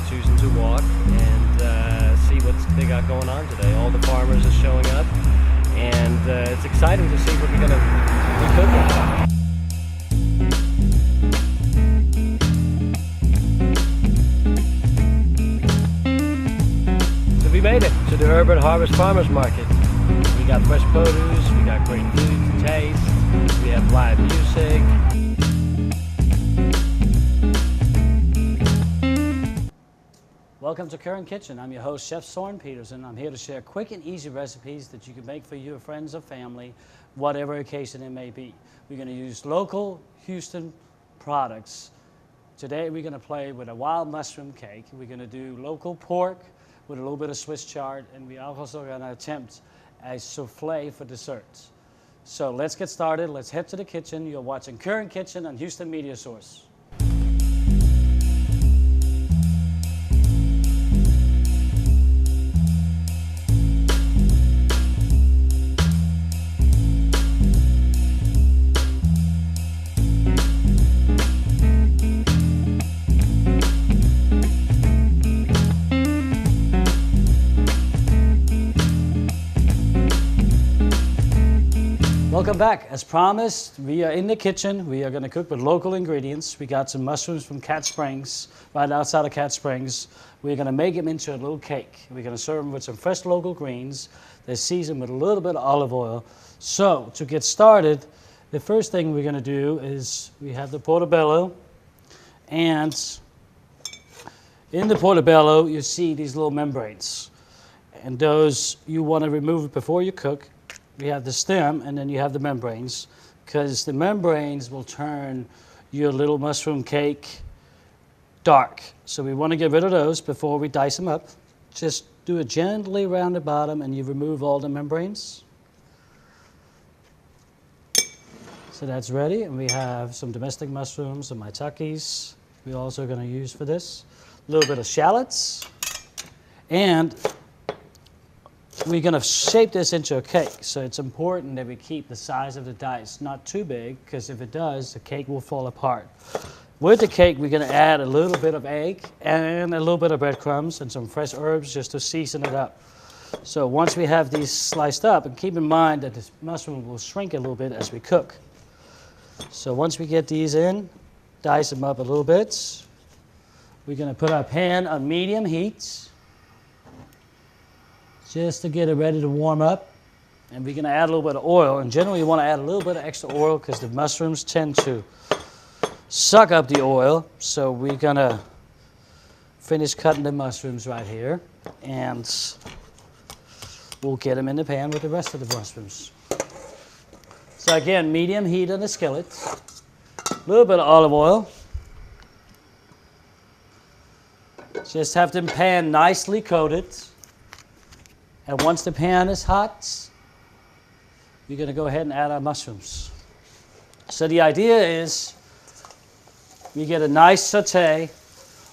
choosing to walk and see what they got going on today. All the farmers are showing up, and it's exciting to see what we're going to be cooking. So we made it to the Urban Harvest Farmers Market. We got fresh produce, we got great food to taste, we have live music. Welcome to Currant Kitchen. I'm your host, Chef Soren Peterson. I'm here to share quick and easy recipes that you can make for your friends or family, whatever occasion it may be. We're going to use local Houston products. Today we're going to play with a wild mushroom cake. We're going to do local pork with a little bit of Swiss chard, and we're also going to attempt a souffle for desserts. So let's get started. Let's head to the kitchen. You're watching Currant Kitchen on Houston Media Source. Welcome back. As promised, we are in the kitchen. We are going to cook with local ingredients. We got some mushrooms from Cat Springs, right outside of Cat Springs. We're going to make them into a little cake. We're going to serve them with some fresh local greens. They're seasoned with a little bit of olive oil. So to get started, the first thing we're going to do is we have the portobello. And in the portobello, you see these little membranes. And those you want to remove before you cook. We have the stem, and then you have the membranes, because the membranes will turn your little mushroom cake dark. So we want to get rid of those before we dice them up. Just do it gently around the bottom, and you remove all the membranes. So that's ready, and we have some domestic mushrooms, some maitakes we're also going to use for this. A little bit of shallots, and we're going to shape this into a cake, so it's important that we keep the size of the dice not too big, because if it does, the cake will fall apart. With the cake, we're going to add a little bit of egg and a little bit of breadcrumbs and some fresh herbs just to season it up. So once we have these sliced up, and keep in mind that the mushroom will shrink a little bit as we cook. So once we get these in, dice them up a little bit. We're going to put our pan on medium heat, just to get it ready to warm up. And we're going to add a little bit of oil. And generally you want to add a little bit of extra oil because the mushrooms tend to suck up the oil. So we're going to finish cutting the mushrooms right here. And we'll get them in the pan with the rest of the mushrooms. So again, medium heat on the skillet. A little bit of olive oil. Just have the pan nicely coated. And once the pan is hot, we're going to go ahead and add our mushrooms. So the idea is we get a nice saute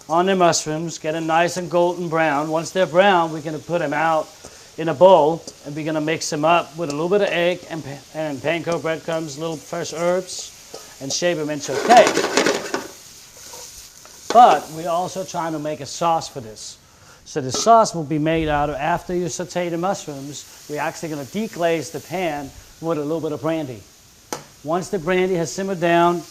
on the mushrooms, get them nice and golden brown. Once they're brown, we're going to put them out in a bowl, and we're going to mix them up with a little bit of egg and panko breadcrumbs, little fresh herbs, and shape them into a cake. But we're also trying to make a sauce for this. So the sauce will be made out of, after you saute the mushrooms, we're actually going to deglaze the pan with a little bit of brandy. Once the brandy has simmered down,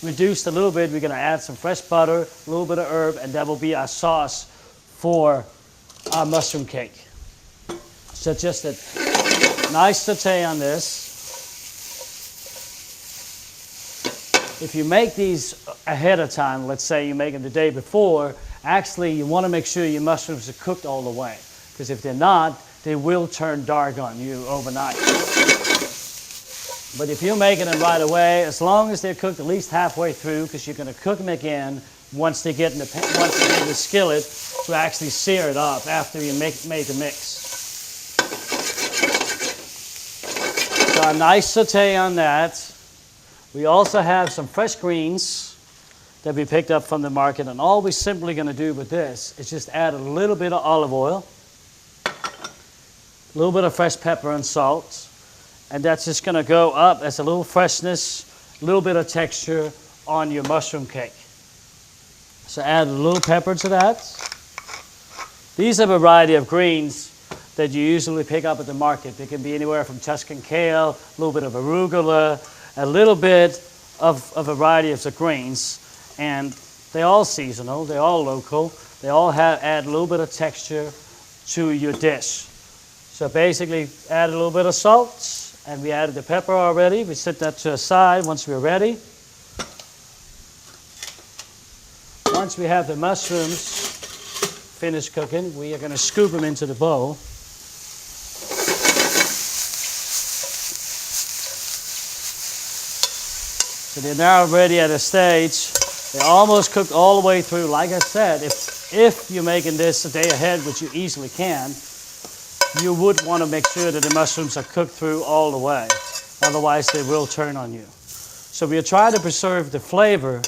reduced a little bit, we're going to add some fresh butter, a little bit of herb, and that will be our sauce for our mushroom cake. So just a nice saute on this. If you make these ahead of time, let's say you make them the day before, actually, you want to make sure your mushrooms are cooked all the way, because if they're not, they will turn dark on you overnight. But if you're making them right away, as long as they're cooked at least halfway through, because you're going to cook them again once they get in the skillet to actually sear it up after you made the mix. So a nice saute on that. We also have some fresh greens that we picked up from the market, and all we're simply going to do with this is just add a little bit of olive oil, a little bit of fresh pepper and salt, and that's just going to go up as a little freshness, a little bit of texture on your mushroom cake. So add a little pepper to that. These are a variety of greens that you usually pick up at the market. They can be anywhere from Tuscan kale, a little bit of arugula, a little bit of a variety of the greens. And they're all seasonal, they're all local. They all add a little bit of texture to your dish. So basically, add a little bit of salt, and we added the pepper already. We set that to the side once we're ready. Once we have the mushrooms finished cooking, we are going to scoop them into the bowl. So they're now ready at a stage. They're almost cooked all the way through. Like I said, if you're making this a day ahead, which you easily can, you would want to make sure that the mushrooms are cooked through all the way. Otherwise, they will turn on you. So we are trying to preserve the flavor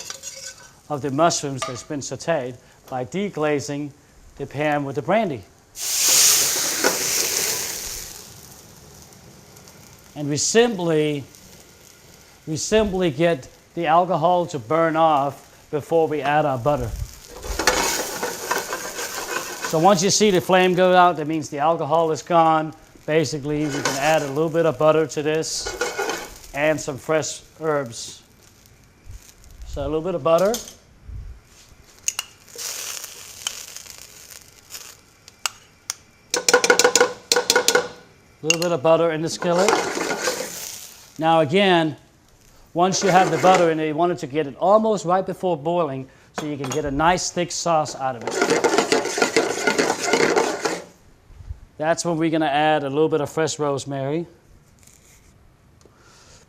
of the mushrooms that's been sauteed by deglazing the pan with the brandy. And we simply get the alcohol to burn off before we add our butter. So once you see the flame go out, that means the alcohol is gone. Basically, we can add a little bit of butter to this and some fresh herbs. So a little bit of butter. A little bit of butter in the skillet. Now again, once you have the butter in it, you want it to get it almost right before boiling so you can get a nice thick sauce out of it. That's when we're going to add a little bit of fresh rosemary.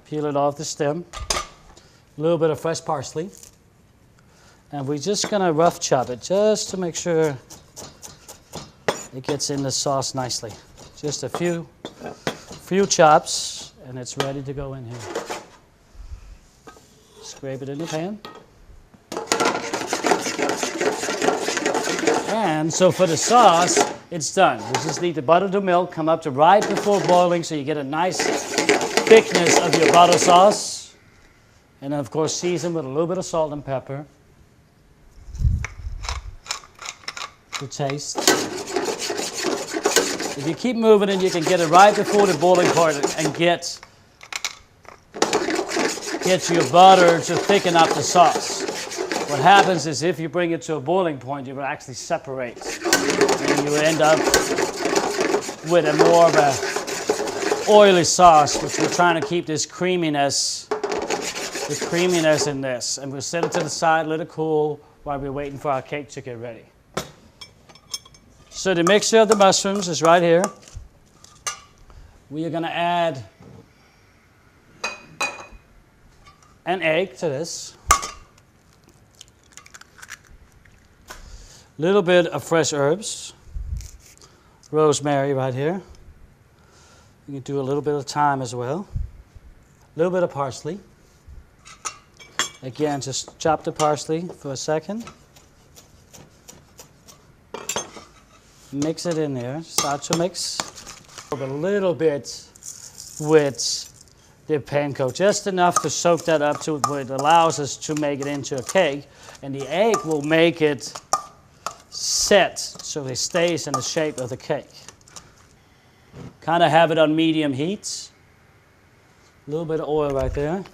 Peel it off the stem. A little bit of fresh parsley. And we're just going to rough chop it just to make sure it gets in the sauce nicely. Just a few chops, and it's ready to go in here. Scrape it in the pan. And so for the sauce, it's done. We just need the butter to milk, come up to right before boiling so you get a nice thickness of your butter sauce. And then of course season with a little bit of salt and pepper to taste. If you keep moving it, you can get it right before the boiling point and get your butter to thicken up the sauce. What happens is if you bring it to a boiling point, it will actually separate. And you end up with a more of a oily sauce, which we're trying to keep this creaminess in this. And we'll set it to the side, let it cool while we're waiting for our cake to get ready. So the mixture of the mushrooms is right here. We are going to add an egg to this. A little bit of fresh herbs. Rosemary right here. You can do a little bit of thyme as well. A little bit of parsley. Again, just chop the parsley for a second. Mix it in there. Start to mix a little bit with the panko, just enough to soak that up to where it allows us to make it into a cake. And the egg will make it set so it stays in the shape of the cake. Kind of have it on medium heat. A little bit of oil right there.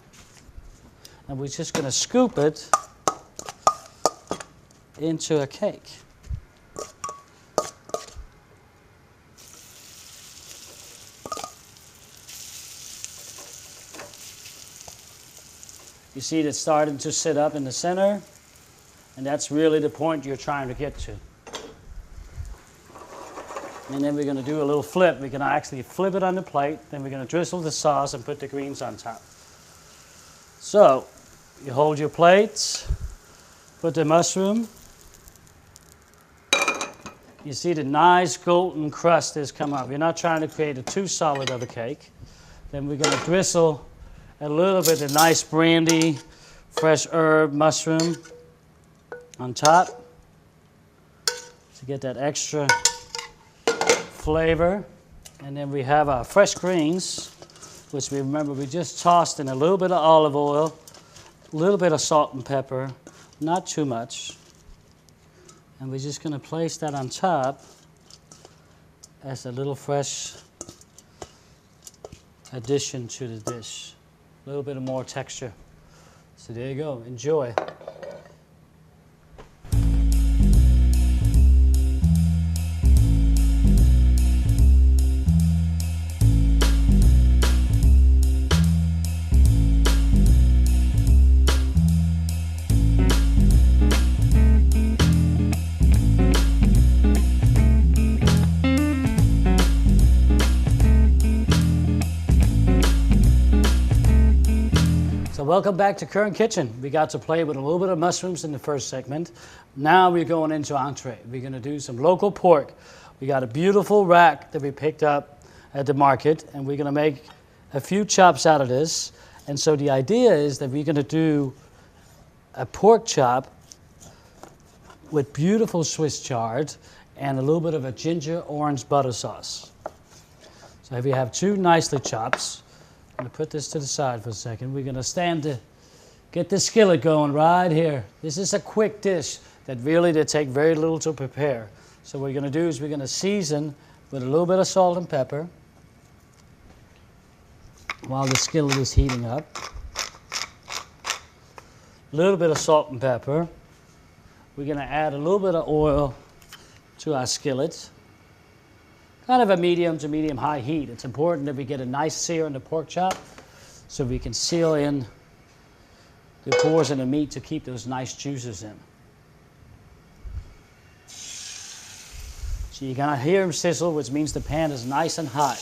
And we're just going to scoop it into a cake. You see it starting to sit up in the center, and that's really the point you're trying to get to. And then we're going to do a little flip. We're going to actually flip it on the plate, then we're going to drizzle the sauce and put the greens on top. So, you hold your plate, put the mushroom. You see the nice golden crust has come up. You're not trying to create a too solid of a cake. Then we're going to drizzle a little bit of nice brandy, fresh herb, mushroom on top to get that extra flavor. And then we have our fresh greens, which we remember we just tossed in a little bit of olive oil, a little bit of salt and pepper, not too much. And we're just going to place that on top as a little fresh addition to the dish. A little bit of more texture. So there you go. Enjoy. So welcome back to Currant Kitchen. We got to play with a little bit of mushrooms in the first segment. Now we're going into entree. We're going to do some local pork. We got a beautiful rack that we picked up at the market, and we're going to make a few chops out of this. And so the idea is that we're going to do a pork chop with beautiful Swiss chard and a little bit of a ginger orange butter sauce. So if you have two nicely chops, I'm going to put this to the side for a second. We're going to get the skillet going right here. This is a quick dish that really they take very little to prepare. So what we're going to do is we're going to season with a little bit of salt and pepper while the skillet is heating up. A little bit of salt and pepper. We're going to add a little bit of oil to our skillet. Kind of a medium to medium high heat. It's important that we get a nice sear in the pork chop so we can seal in the pores in the meat to keep those nice juices in. So you're gonna hear them sizzle, which means the pan is nice and hot.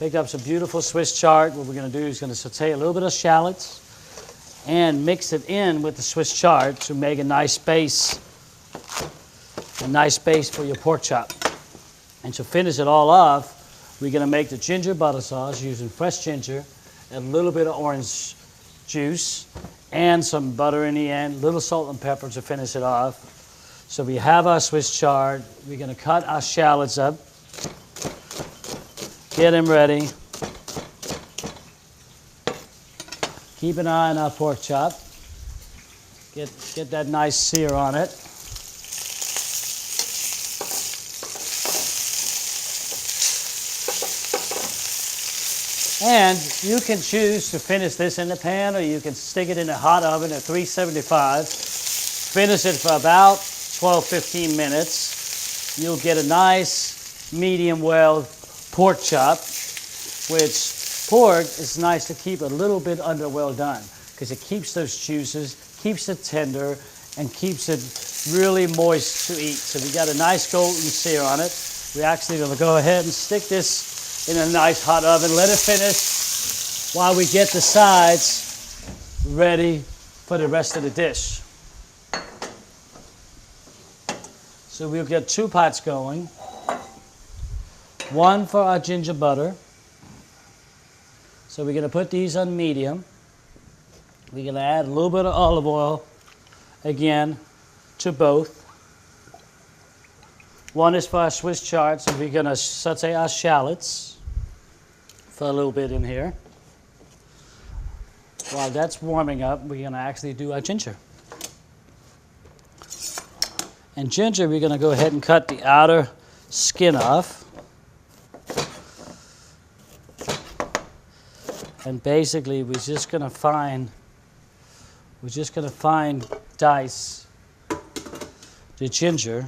Picked up some beautiful Swiss chard. What we're gonna do is gonna saute a little bit of shallots and mix it in with the Swiss chard to make a nice base for your pork chop. And to finish it all off, we're going to make the ginger butter sauce using fresh ginger, a little bit of orange juice, and some butter in the end, a little salt and pepper to finish it off. So we have our Swiss chard. We're going to cut our shallots up, get them ready. Keep an eye on our pork chop. Get that nice sear on it. And you can choose to finish this in the pan, or you can stick it in a hot oven at 375. Finish it for about 12-15 minutes. You'll get a nice medium well pork chop, which pork is nice to keep a little bit under well done because it keeps those juices, keeps it tender, and keeps it really moist to eat. So we got a nice golden sear on it. We're actually going to go ahead and stick this in a nice hot oven. Let it finish while we get the sides ready for the rest of the dish. So we'll get 2 pots going. One for our ginger butter. So we're going to put these on medium. We're going to add a little bit of olive oil again to both. One is for our Swiss chard, so we're going to saute our shallots for a little bit in here. While that's warming up, we're going to actually do our ginger. And ginger, we're going to go ahead and cut the outer skin off. And basically, we're just going to fine dice the ginger.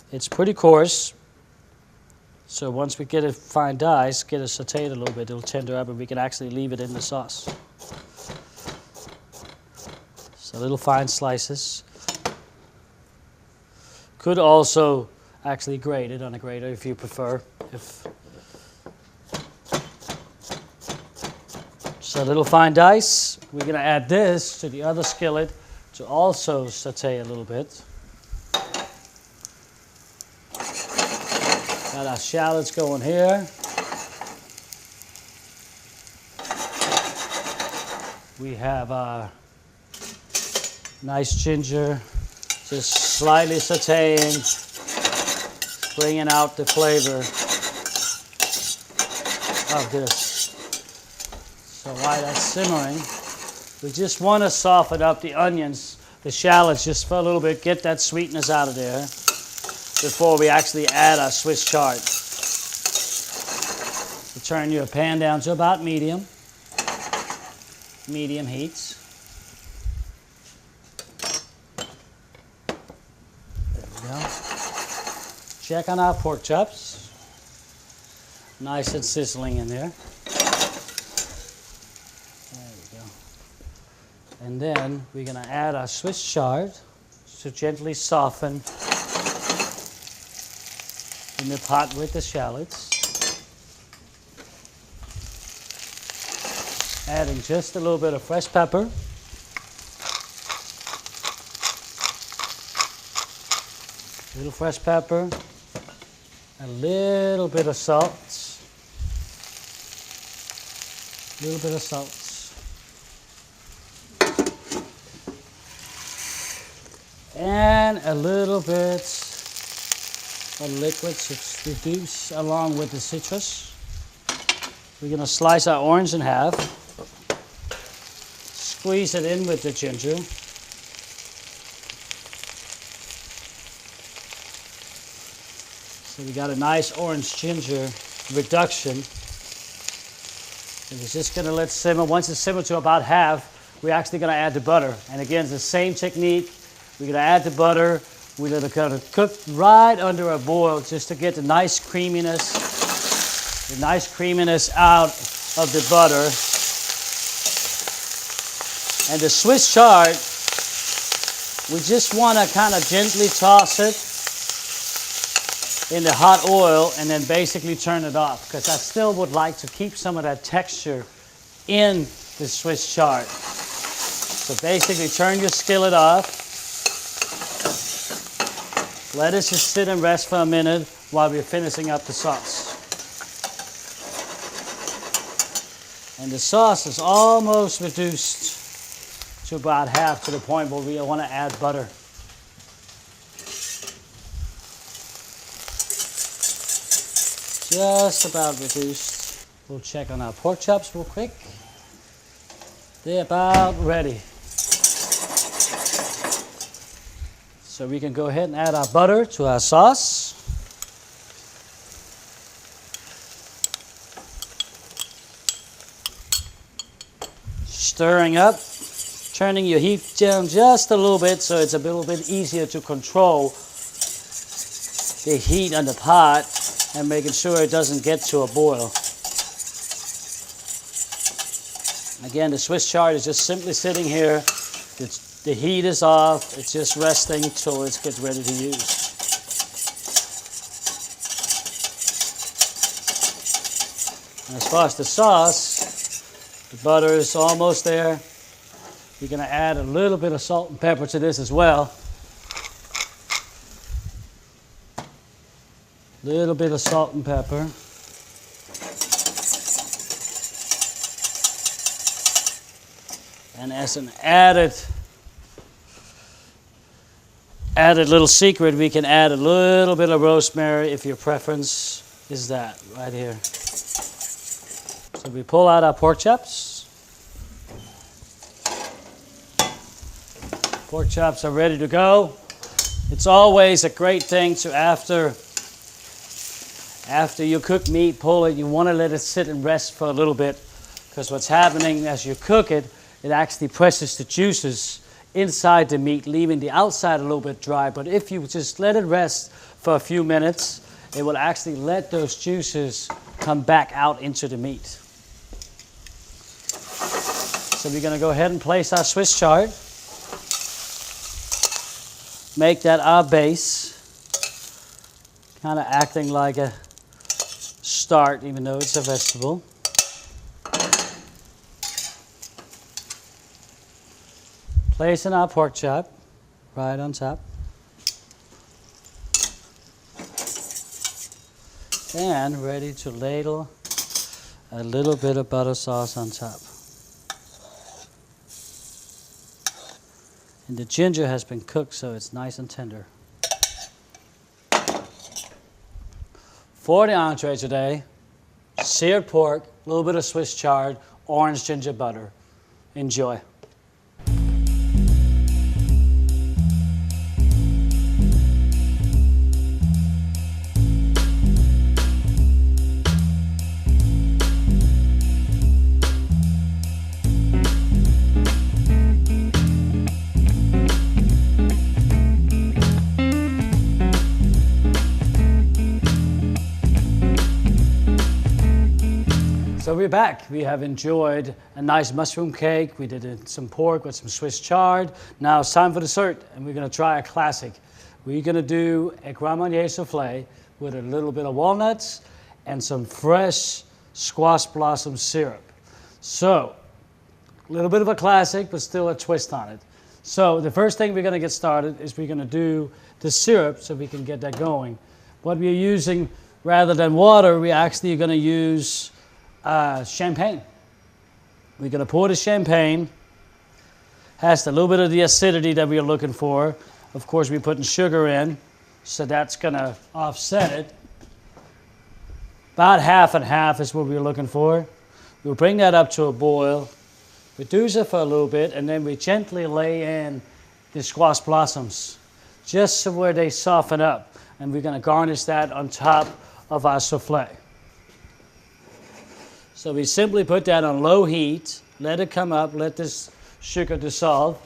It's pretty coarse, so once we get it fine diced, get it sauteed a little bit, it'll tender up and we can actually leave it in the sauce. So little fine slices. Could also actually grate it on a grater if you prefer. So little fine dice. We're going to add this to the other skillet to also saute a little bit. Got our shallots going here. We have our nice ginger, just slightly sauteing, bringing out the flavor of this. So while that's simmering, We just want to soften up the onions, the shallots, just for a little bit, get that sweetness out of there before we actually add our Swiss chard. So turn your pan down to about medium heat. There we go. Check on our pork chops. Nice and sizzling in there. There we go. And then we're going to add our Swiss chard to gently soften in the pot with the shallots. Adding just a little bit of fresh pepper. A little fresh pepper. A little bit of salt. A little bit of salt. And a little bit of liquid to reduce along with the citrus. We're going to slice our orange in half. Squeeze it in with the ginger. So we got a nice orange ginger reduction. And we're just going to let it simmer. Once it's simmered to about half, we're actually going to add the butter. And again, it's the same technique. We're going to add the butter. We're going to cook right under a boil just to get the nice creaminess out of the butter. And the Swiss chard, we just want to kind of gently toss it in the hot oil and then basically turn it off, because I still would like to keep some of that texture in the Swiss chard. So basically turn your skillet off. Let it just sit and rest for a minute while we're finishing up the sauce. And the sauce is almost reduced to about half, to the point where we want to add butter. Just about reduced. We'll check on our pork chops real quick. They're about ready. So we can go ahead and add our butter to our sauce. Stirring up, turning your heat down just a little bit so it's a little bit easier to control the heat on the pot, and making sure it doesn't get to a boil. Again, the Swiss chard is just simply sitting here. The heat is off. It's just resting until it gets ready to use. And as far as the sauce, the butter is almost there. You're going to add a little bit of salt and pepper to this as well. Little bit of salt and pepper. And as an added little secret, we can add a little bit of rosemary if your preference is that right here. So we pull out our pork chops. Pork chops are ready to go. It's always a great thing to, after you cook meat, pull it. You want to let it sit and rest for a little bit, because what's happening as you cook it, it actually presses the juices inside the meat, leaving the outside a little bit dry. But if you just let it rest for a few minutes, it will actually let those juices come back out into the meat. So we're going to go ahead and place our Swiss chard. Make that our base, kind of acting like a start, even though it's a vegetable. Placing our pork chop right on top. And ready to ladle a little bit of butter sauce on top. And the ginger has been cooked, so it's nice and tender. For the entree today, seared pork, a little bit of Swiss chard, orange ginger butter. Enjoy. So we're back. We have enjoyed a nice mushroom cake. We did some pork with some Swiss chard. Now it's time for dessert, and we're going to try a classic. We're going to do a Grand Marnier souffle with a little bit of walnuts and some fresh squash blossom syrup. So, a little bit of a classic, but still a twist on it. So the first thing we're going to get started is we're going to do the syrup so we can get that going. What we're using, rather than water, we're actually going to use champagne. We're going to pour the champagne. Has a little bit of the acidity that we're looking for. Of course, we're putting sugar in, so that's going to offset it. About half and half is what we're looking for. We'll bring that up to a boil, reduce it for a little bit, and then we gently lay in the squash blossoms, just so where they soften up. And we're going to garnish that on top of our souffle. So we simply put that on low heat, let it come up, let this sugar dissolve,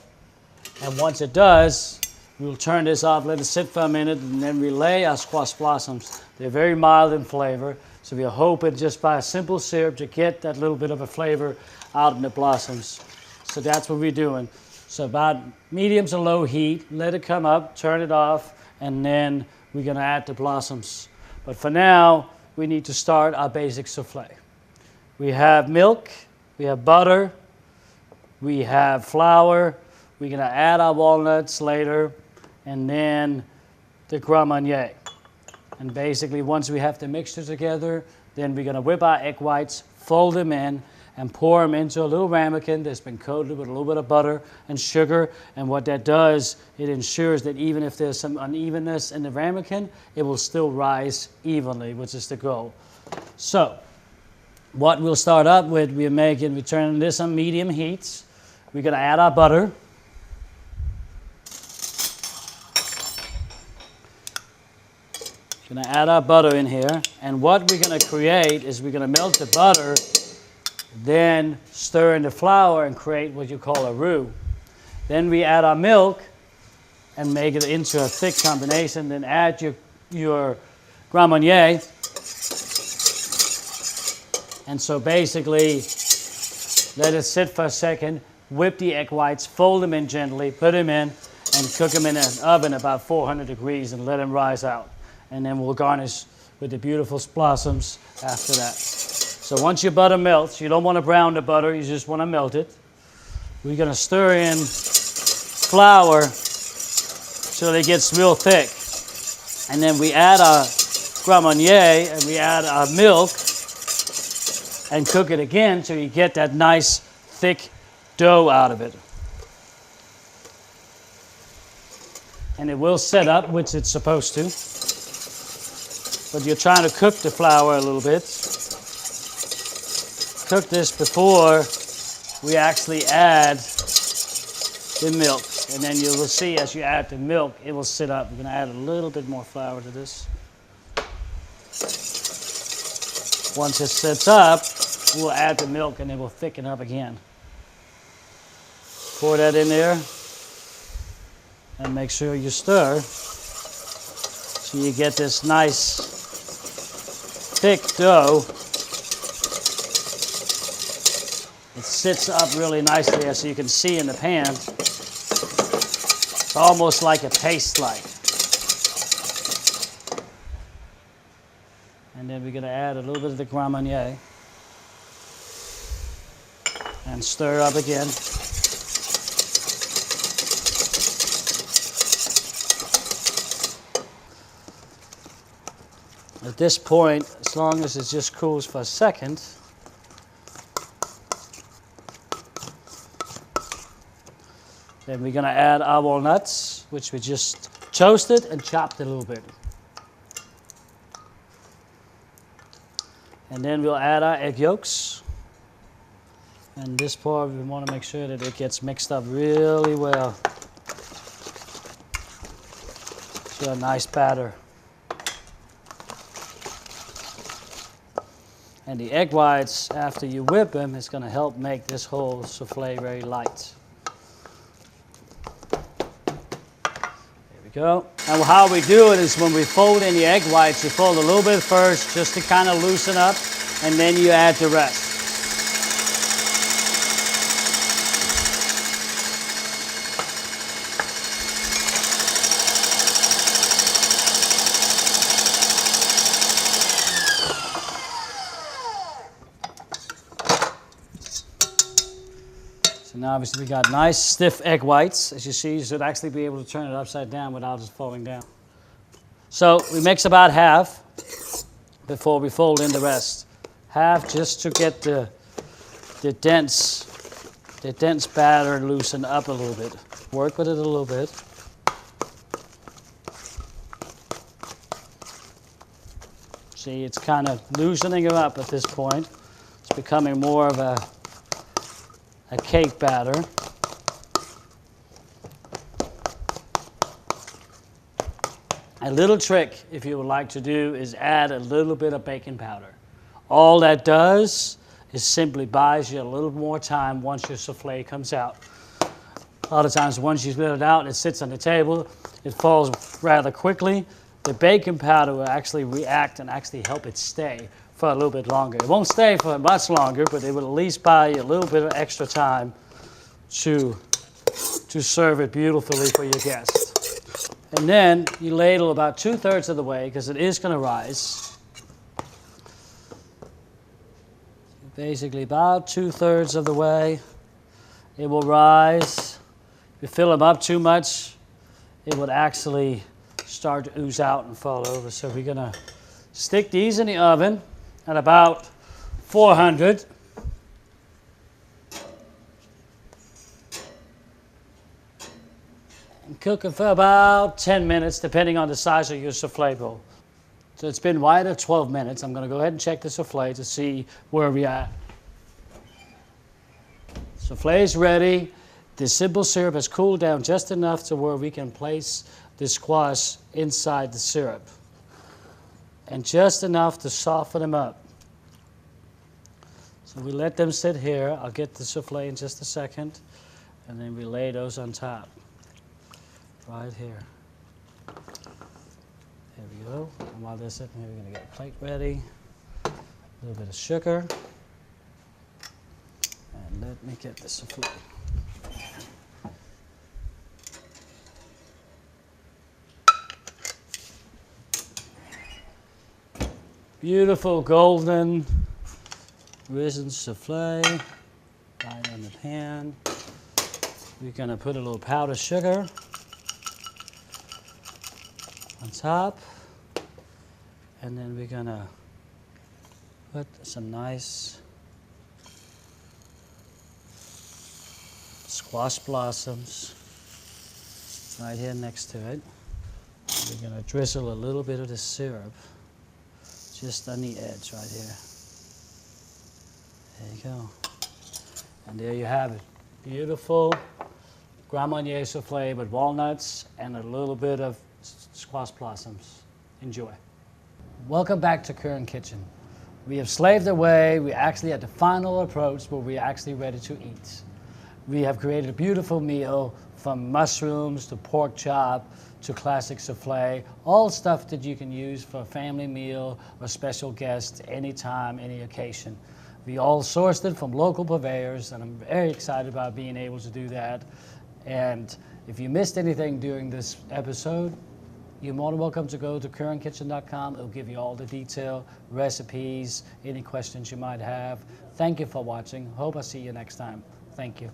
and once it does, we'll turn this off, let it sit for a minute, and then we lay our squash blossoms. They're very mild in flavor, so we're hoping just by a simple syrup to get that little bit of a flavor out in the blossoms. So that's what we're doing. So about medium to low heat, let it come up, turn it off, and then we're going to add the blossoms. But for now, we need to start our basic souffle. We have milk, we have butter, we have flour, we're going to add our walnuts later, and then the Grand Marnier. And basically, once we have the mixture together, then we're going to whip our egg whites, fold them in, and pour them into a little ramekin that's been coated with a little bit of butter and sugar. And what that does, it ensures that even if there's some unevenness in the ramekin, it will still rise evenly, which is the goal. So, what we'll start up with, we're turning this on medium heat. We're going to add our butter. We're going to add our butter in here. And what we're going to create is we're going to melt the butter, then stir in the flour and create what you call a roux. Then we add our milk and make it into a thick combination. Then add your Grand Marnier. And so basically, let it sit for a second, whip the egg whites, fold them in gently, put them in, and cook them in an oven about 400 degrees and let them rise out. And then we'll garnish with the beautiful blossoms after that. So once your butter melts, you don't want to brown the butter, you just want to melt it. We're going to stir in flour till it gets real thick. And then we add our Grand Marnier and we add our milk and cook it again till you get that nice thick dough out of it. And it will set up, which it's supposed to. But you're trying to cook the flour a little bit. Cook this before we actually add the milk. And then you will see as you add the milk, it will sit up. We're going to add a little bit more flour to this. Once it sits up, we'll add the milk and it will thicken up again. Pour that in there and make sure you stir so you get this nice thick dough. It sits up really nicely as you can see in the pan. It's almost like a paste-like. And then we're going to add a little bit of the Grand Marnier and stir up again. At this point, as long as it just cools for a second, then we're going to add our walnuts, which we just toasted and chopped a little bit. And then we'll add our egg yolks. And this part, we want to make sure that it gets mixed up really well to a nice batter. And the egg whites, after you whip them, is going to help make this whole souffle very light. There we go. And how we do it is when we fold in the egg whites, you fold a little bit first just to kind of loosen up, and then you add the rest. So now obviously we got nice stiff egg whites. As you see, you should actually be able to turn it upside down without it falling down. So we mix about half before we fold in the rest. Half just to get the dense batter loosened up a little bit. Work with it a little bit. See, it's kind of loosening it up at this point. It's becoming more of a cake batter. A little trick, if you would like to do, is add a little bit of baking powder. All that does is simply buys you a little more time once your souffle comes out. A lot of times once you spit it out, it sits on the table, it falls rather quickly. The baking powder will actually react and actually help it stay for a little bit longer. It won't stay for much longer, but it will at least buy you a little bit of extra time to serve it beautifully for your guests. And then you ladle about 2/3 of the way, because it is going to rise. Basically about 2/3 of the way, it will rise. If you fill them up too much, it would actually start to ooze out and fall over. So we're going to stick these in the oven at about 400. And cook it for about 10 minutes, depending on the size of your souffle bowl. So it's been right at 12 minutes. I'm going to go ahead and check the souffle to see where we are. Souffle is ready. The simple syrup has cooled down just enough to where we can place the squash inside the syrup. And just enough to soften them up. So we let them sit here. I'll get the souffle in just a second. And then we lay those on top. Right here. There we go. And while they're sitting here, we're going to get a plate ready. A little bit of sugar. And let me get the souffle. Beautiful golden risen souffle right on the pan. We're going to put a little powdered sugar on top, and then we're going to put some nice squash blossoms right here next to it. We're going to drizzle a little bit of the syrup just on the edge right here. There you go. And there you have it. Beautiful Grand Marnier souffle with walnuts and a little bit of squash blossoms. Enjoy. Welcome back to Currant Kitchen. We have slaved away. We're actually at the final approach where we're actually ready to eat. We have created a beautiful meal from mushrooms to pork chop to classic souffle, all stuff that you can use for a family meal or special guests anytime, any occasion. We all sourced it from local purveyors, and I'm very excited about being able to do that. And if you missed anything during this episode, you're more than welcome to go to currantkitchen.com. It'll give you all the detail, recipes, any questions you might have. Thank you for watching. Hope I see you next time. Thank you.